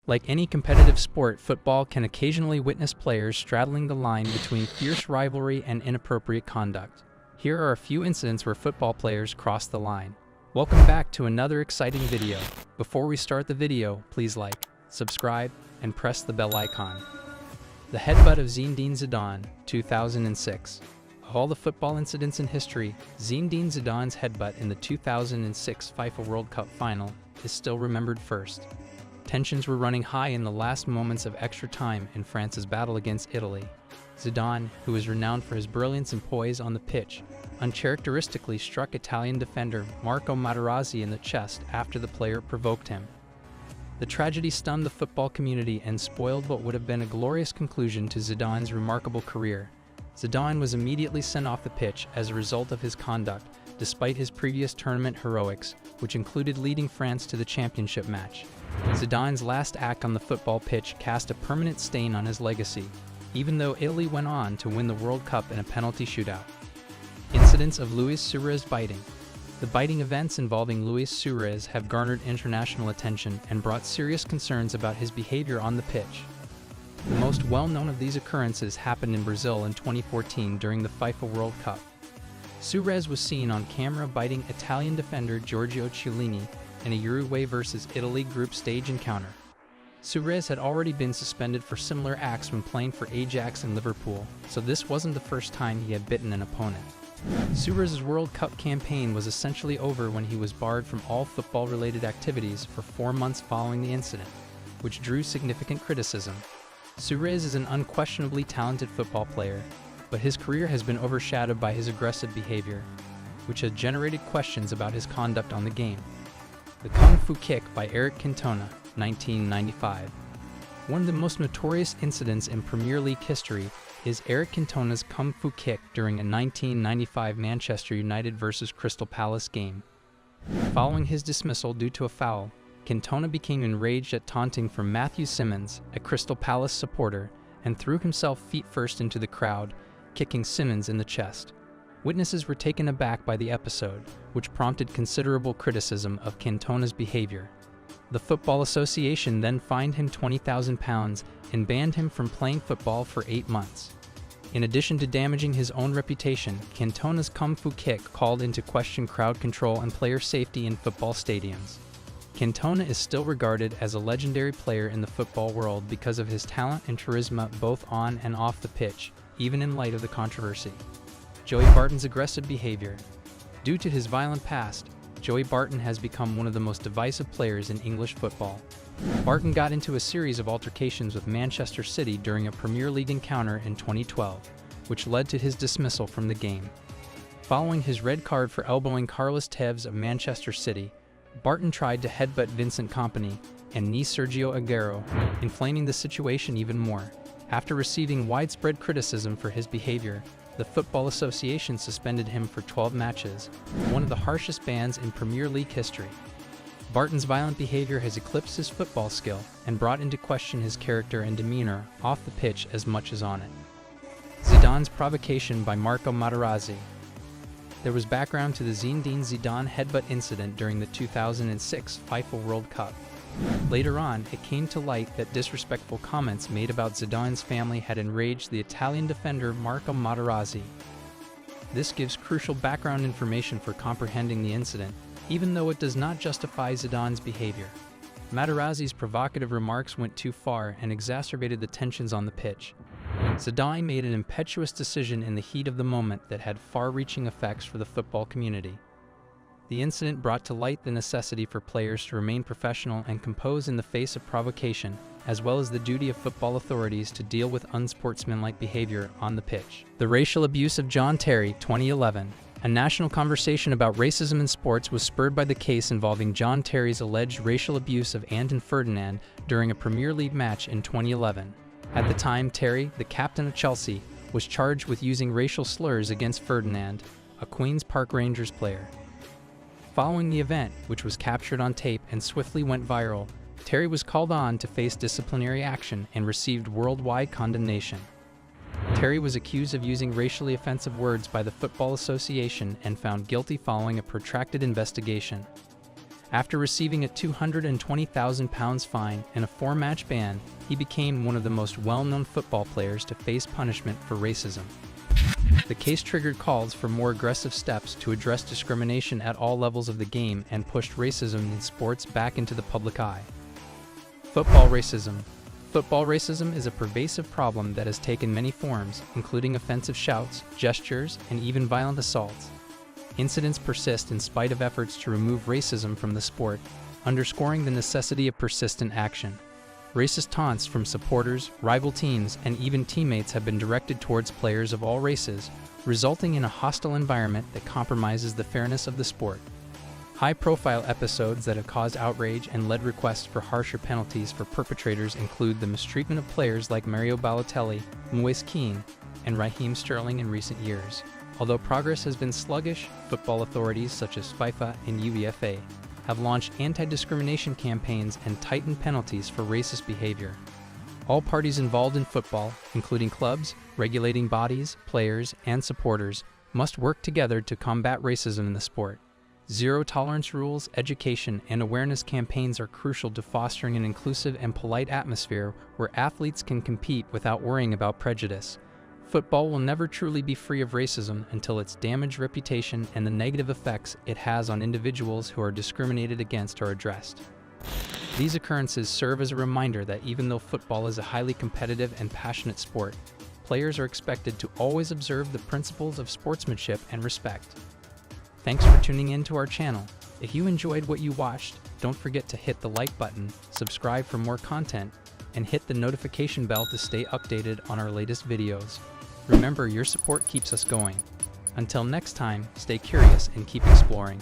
Like any competitive sport, football can occasionally witness players straddling the line between fierce rivalry and inappropriate conduct. Here are a few incidents where football players cross the line. Welcome back to another exciting video. Before we start the video, please like, subscribe, and press the bell icon. The headbutt of Zinedine Zidane, 2006. Of all the football incidents in history, Zinedine Zidane's headbutt in the 2006 FIFA World Cup final is still remembered first. Tensions were running high in the last moments of extra time in France's battle against Italy. Zidane, who is renowned for his brilliance and poise on the pitch, uncharacteristically struck Italian defender Marco Materazzi in the chest after the player provoked him. The tragedy stunned the football community and spoiled what would have been a glorious conclusion to Zidane's remarkable career. Zidane was immediately sent off the pitch as a result of his conduct, despite his previous tournament heroics, which included leading France to the championship match. Zidane's last act on the football pitch cast a permanent stain on his legacy, even though Italy went on to win the World Cup in a penalty shootout. Incidents of Luis Suarez biting. The biting events involving Luis Suarez have garnered international attention and brought serious concerns about his behavior on the pitch. The most well-known of these occurrences happened in Brazil in 2014 during the FIFA World Cup. Suarez was seen on camera biting Italian defender Giorgio Chiellini in a Uruguay vs Italy group stage encounter. Suarez had already been suspended for similar acts when playing for Ajax and Liverpool, so this wasn't the first time he had bitten an opponent. Suarez's World Cup campaign was essentially over when he was barred from all football-related activities for 4 months following the incident, which drew significant criticism. Suarez is an unquestionably talented football player, but his career has been overshadowed by his aggressive behavior, which has generated questions about his conduct on the game. The Kung Fu Kick by Eric Cantona, 1995. One of the most notorious incidents in Premier League history is Eric Cantona's Kung Fu Kick during a 1995 Manchester United vs Crystal Palace game. Following his dismissal due to a foul, Cantona became enraged at taunting from Matthew Simmons, a Crystal Palace supporter, and threw himself feet first into the crowd, kicking Simmons in the chest. Witnesses were taken aback by the episode, which prompted considerable criticism of Cantona's behavior. The Football Association then fined him £20,000 and banned him from playing football for 8 months. In addition to damaging his own reputation, Cantona's Kung Fu Kick called into question crowd control and player safety in football stadiums. Cantona is still regarded as a legendary player in the football world because of his talent and charisma both on and off the pitch, even in light of the controversy. Joey Barton's aggressive behavior. Due to his violent past, Joey Barton has become one of the most divisive players in English football. Barton got into a series of altercations with Manchester City during a Premier League encounter in 2012, which led to his dismissal from the game. Following his red card for elbowing Carlos Tevez of Manchester City, Barton tried to headbutt Vincent Kompany and knee Sergio Aguero, inflaming the situation even more. After receiving widespread criticism for his behavior, the Football Association suspended him for 12 matches, one of the harshest bans in Premier League history. Barton's violent behavior has eclipsed his football skill and brought into question his character and demeanor off the pitch as much as on it. Zidane's provocation by Marco Materazzi. There was background to the Zinedine Zidane headbutt incident during the 2006 FIFA World Cup. Later on, it came to light that disrespectful comments made about Zidane's family had enraged the Italian defender Marco Materazzi. This gives crucial background information for comprehending the incident, even though it does not justify Zidane's behavior. Materazzi's provocative remarks went too far and exacerbated the tensions on the pitch. Zidane made an impetuous decision in the heat of the moment that had far-reaching effects for the football community. The incident brought to light the necessity for players to remain professional and composed in the face of provocation, as well as the duty of football authorities to deal with unsportsmanlike behavior on the pitch. The racial abuse of John Terry, 2011. A national conversation about racism in sports was spurred by the case involving John Terry's alleged racial abuse of Anton Ferdinand during a Premier League match in 2011. At the time, Terry, the captain of Chelsea, was charged with using racial slurs against Ferdinand, a Queen's Park Rangers player. Following the event, which was captured on tape and swiftly went viral, Terry was called on to face disciplinary action and received worldwide condemnation. Terry was accused of using racially offensive words by the Football Association and found guilty following a protracted investigation. After receiving a £220,000 fine and a 4-match ban, he became one of the most well-known football players to face punishment for racism. The case triggered calls for more aggressive steps to address discrimination at all levels of the game and pushed racism in sports back into the public eye. Football racism. Football racism is a pervasive problem that has taken many forms, including offensive shouts, gestures, and even violent assaults. Incidents persist in spite of efforts to remove racism from the sport, underscoring the necessity of persistent action. Racist taunts from supporters, rival teams, and even teammates have been directed towards players of all races, resulting in a hostile environment that compromises the fairness of the sport. High-profile episodes that have caused outrage and led requests for harsher penalties for perpetrators include the mistreatment of players like Mario Balotelli, Moise Kean, and Raheem Sterling in recent years. Although progress has been sluggish, football authorities such as FIFA and UEFA have launched anti-discrimination campaigns and tightened penalties for racist behavior. All parties involved in football, including clubs, regulating bodies, players, and supporters, must work together to combat racism in the sport. Zero-tolerance rules, education, and awareness campaigns are crucial to fostering an inclusive and polite atmosphere where athletes can compete without worrying about prejudice. Football will never truly be free of racism until its damaged reputation and the negative effects it has on individuals who are discriminated against are addressed. These occurrences serve as a reminder that even though football is a highly competitive and passionate sport, players are expected to always observe the principles of sportsmanship and respect. Thanks for tuning in to our channel. If you enjoyed what you watched, don't forget to hit the like button, subscribe for more content, and hit the notification bell to stay updated on our latest videos. Remember, your support keeps us going. Until next time, stay curious and keep exploring.